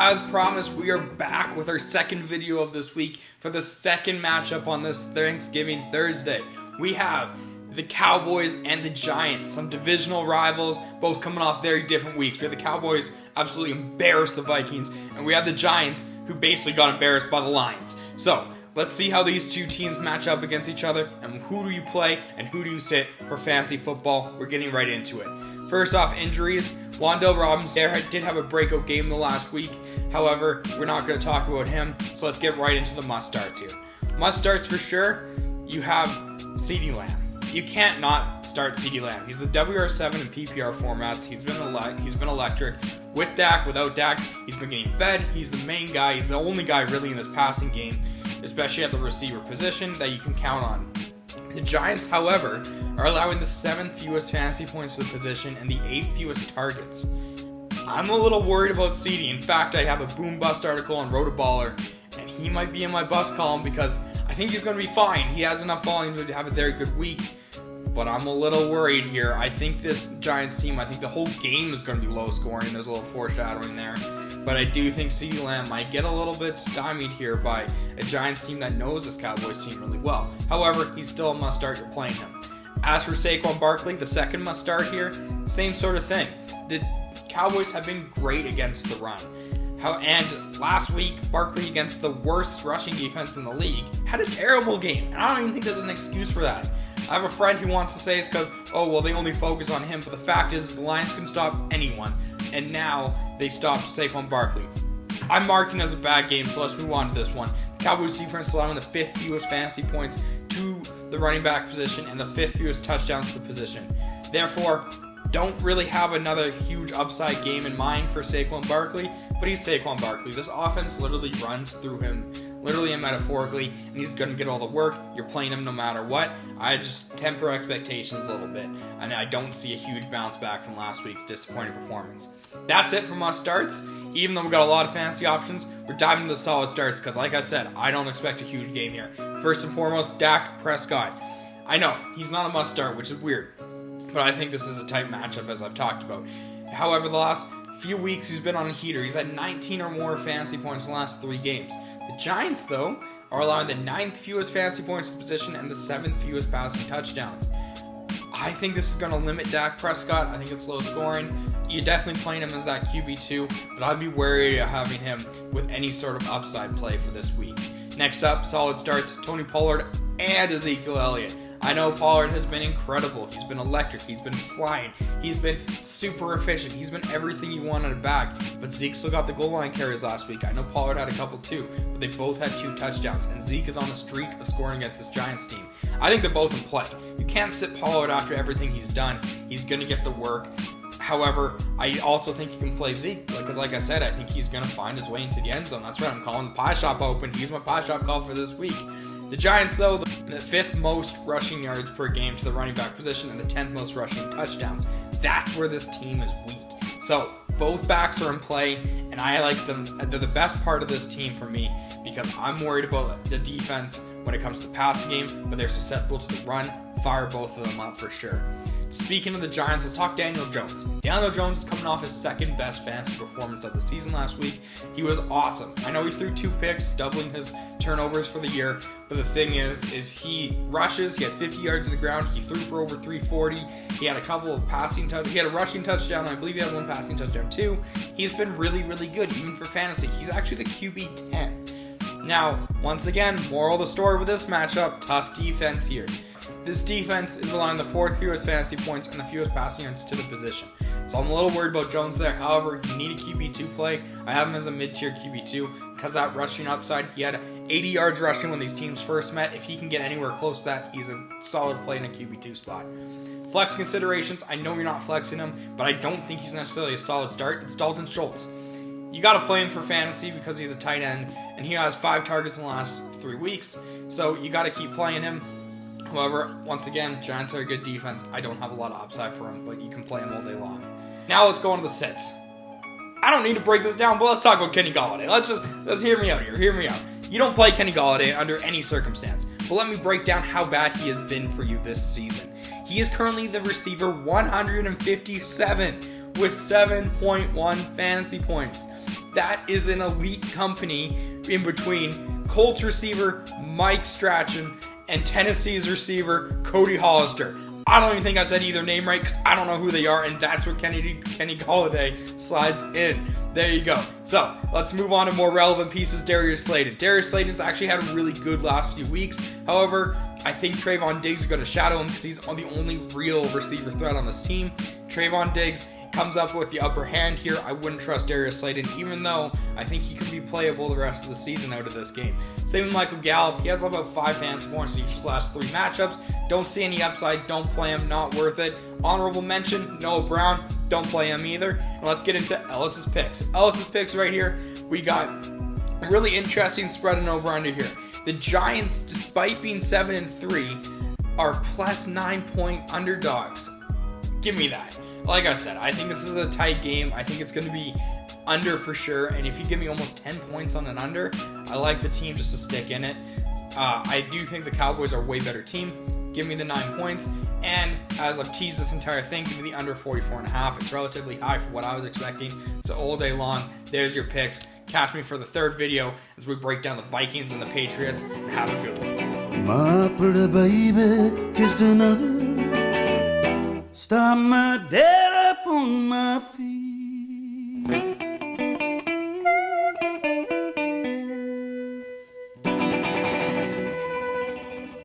as promised, we are back with our second video of this week for the second matchup on this Thanksgiving Thursday. We have the Cowboys and the Giants, some divisional rivals, both coming off very different weeks. We have the Cowboys absolutely embarrass the Vikings, and we have the Giants who basically got embarrassed by the Lions. So, let's see how these two teams match up against each other, and who do you play and who do you sit for fantasy football. We're getting right into it. First off, injuries. Wan'Dale Robinson did have a breakout game the last week. However, we're not going to talk about him, so let's get right into the must-starts here. Must-starts for sure, you have CeeDee Lamb. You can't not start CeeDee Lamb. He's the WR7 and PPR formats. He's been electric. With Dak, without Dak, he's been getting fed. He's the main guy. He's the only guy really in this passing game, especially at the receiver position, that you can count on. The Giants, however, are allowing the 7th fewest fantasy points to the position and the 8th fewest targets. I'm a little worried about CeeDee. In fact, I have a boom bust article on Rotoballer, and he might be in my bust column because I think he's going to be fine. He has enough volume to have a very good week, but I'm a little worried here. I think this Giants team, I think the whole game is going to be low scoring. There's a little foreshadowing there. But I do think CeeDee Lamb might get a little bit stymied here by a Giants team that knows this Cowboys team really well. However, he's still a must-start. You're playing him. As for Saquon Barkley, the second must-start here, same sort of thing. The Cowboys have been great against the run. And last week, Barkley, against the worst rushing defense in the league, had a terrible game. And I don't even think there's an excuse for that. I have a friend who wants to say it's because, they only focus on him. But the fact is, the Lions can stop anyone. And now they stopped Saquon Barkley. I'm marking as a bad game, so let's move on to this one. The Cowboys defense allowing the 5th fewest fantasy points to the running back position and the 5th fewest touchdowns to the position. Therefore, don't really have another huge upside game in mind for Saquon Barkley, but he's Saquon Barkley. This offense literally runs through him, literally and metaphorically, and he's going to get all the work. You're playing him no matter what. I just temper expectations a little bit, and I don't see a huge bounce back from last week's disappointing performance. That's it for must starts. Even though we've got a lot of fantasy options, we're diving into the solid starts because, like I said, I don't expect a huge game here. First and foremost, Dak Prescott. I know, he's not a must start, which is weird, but I think this is a tight matchup, as I've talked about. However, the last few weeks he's been on a heater. He's had 19 or more fantasy points in the last 3 games. The Giants, though, are allowing the 9th fewest fantasy points to the position and the 7th fewest passing touchdowns. I think this is going to limit Dak Prescott. I think it's low scoring. You're definitely playing him as that QB2, but I'd be wary of having him with any sort of upside play for this week. Next up, solid starts, Tony Pollard and Ezekiel Elliott. I know Pollard has been incredible. He's been electric. He's been flying. He's been super efficient. He's been everything you want in a bag. But Zeke still got the goal line carries last week. I know Pollard had a couple too, but they both had 2 touchdowns. And Zeke is on the streak of scoring against this Giants team. I think they're both in play. You can't sit Pollard after everything he's done. He's going to get the work. However, I also think you can play Zeke because, like I said, I think he's going to find his way into the end zone. That's right. I'm calling the pie shop open. He's my pie shop call for this week. The Giants, though, the 5th most rushing yards per game to the running back position and the 10th most rushing touchdowns. That's where this team is weak. So, both backs are in play, and I like them. They're the best part of this team for me because I'm worried about the defense when it comes to the passing game, but they're susceptible to the run. Fire both of them up for sure. Speaking of the Giants, let's talk Daniel Jones. Daniel Jones is coming off his 2nd best fantasy performance of the season last week. He was awesome. I know he threw 2 picks, doubling his turnovers for the year, but the thing is he rushes. He had 50 yards on the ground. He threw for over 340. He had a couple of passing touchdowns. He had a rushing touchdown. I believe he had 1 passing touchdown too. He's been really, really good, even for fantasy. He's actually the QB 10. Now, once again, moral of the story with this matchup, tough defense here. This defense is allowing the 4th fewest fantasy points and the fewest passing yards to the position. So I'm a little worried about Jones there. However, you need a QB2 play. I have him as a mid-tier QB2 because that rushing upside. He had 80 yards rushing when these teams first met. If he can get anywhere close to that, he's a solid play in a QB2 spot. Flex considerations, I know you're not flexing him, but I don't think he's necessarily a solid start. It's Dalton Schultz. You got to play him for fantasy because he's a tight end, and he has 5 targets in the last 3 weeks. So you got to keep playing him. However, once again, Giants are a good defense. I don't have a lot of upside for him, but you can play him all day long. Now let's go into the sits. I don't need to break this down, but let's talk about Kenny Golladay. Let's hear me out here. Hear me out. You don't play Kenny Golladay under any circumstance. But let me break down how bad he has been for you this season. He is currently the receiver 157 with 7.1 fantasy points. That is an elite company in between Colts receiver Mike Strachan and Tennessee's receiver Cody Hollister. I don't even think I said either name right because I don't know who they are, and that's where Kenny Golladay slides in. There you go. So let's move on to more relevant pieces. Darius Slayton. Darius Slayton's actually had a really good last few weeks. However, I think Trayvon Diggs is going to shadow him because he's the only real receiver threat on this team. Trayvon Diggs comes up with the upper hand here. I wouldn't trust Darius Slayton, even though I think he could be playable the rest of the season out of this game. Same with Michael Gallup. He has about 5 fantasy points in each last 3 matchups. Don't see any upside. Don't play him. Not worth it. Honorable mention, Noah Brown. Don't play him either. And let's get into Ellis's picks. Ellis's picks right here. We got a really interesting spread and over under here. The Giants, despite being 7-3, are plus 9-point underdogs. Give me that. Like I said, I think this is a tight game. I think it's going to be under for sure. And if you give me almost 10 points on an under, I like the team just to stick in it. I do think the Cowboys are a way better team. Give me the 9 points. And as I've teased this entire thing, give me the under 44.5. It's relatively high for what I was expecting. So all day long, there's your picks. Catch me for the third video as we break down the Vikings and the Patriots. And have a good one. My pretty baby kissed another. Stop my dad up on my feet.